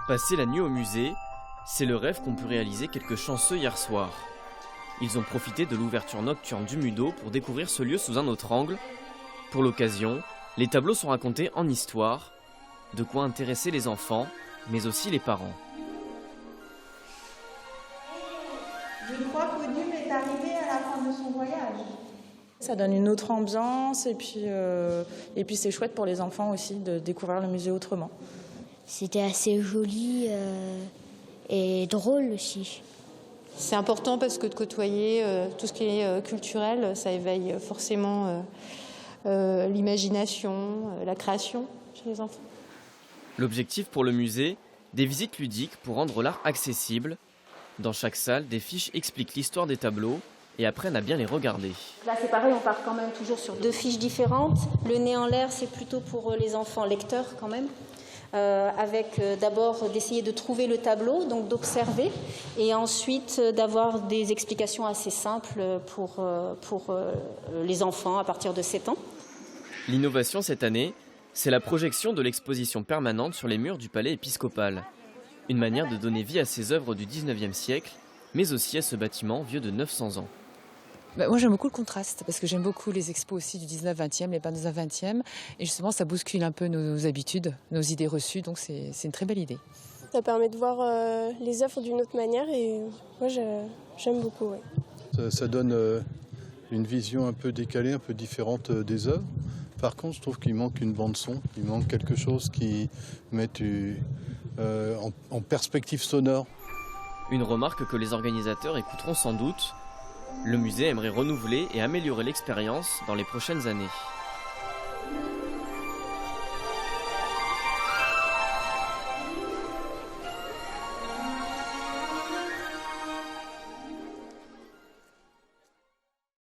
Passer la nuit au musée, c'est le rêve qu'ont pu réaliser quelques chanceux hier soir. Ils ont profité de l'ouverture nocturne du Mudo pour découvrir ce lieu sous un autre angle. Pour l'occasion, les tableaux sont racontés en histoire, de quoi intéresser les enfants, mais aussi les parents. Je crois qu'Odium est arrivé à la fin de son voyage. Ça donne une autre ambiance et puis c'est chouette pour les enfants aussi de découvrir le musée autrement. C'était assez joli et drôle aussi. C'est important parce que de côtoyer tout ce qui est culturel, ça éveille forcément l'imagination, la création chez les enfants. L'objectif pour le musée, des visites ludiques pour rendre l'art accessible. Dans chaque salle, des fiches expliquent l'histoire des tableaux et apprennent à bien les regarder. Là c'est pareil, on part quand même toujours sur 2 fiches différentes. Le nez en l'air, c'est plutôt pour les enfants lecteurs quand même. Avec d'abord d'essayer de trouver le tableau, donc d'observer, et ensuite d'avoir des explications assez simples pour les enfants à partir de 7 ans. L'innovation cette année, c'est la projection de l'exposition permanente sur les murs du palais épiscopal. Une manière de donner vie à ces œuvres du 19e siècle, mais aussi à ce bâtiment vieux de 900 ans. Moi j'aime beaucoup le contraste parce que j'aime beaucoup les expos aussi du 19-20e, les peintres du 20e et justement ça bouscule un peu nos habitudes, nos idées reçues, donc c'est une très belle idée. Ça permet de voir les œuvres d'une autre manière et moi j'aime beaucoup. Ouais. Ça donne une vision un peu décalée, un peu différente des œuvres. Par contre je trouve qu'il manque une bande son, il manque quelque chose qui mette en perspective sonore. Une remarque que les organisateurs écouteront sans doute. Le musée aimerait renouveler et améliorer l'expérience dans les prochaines années.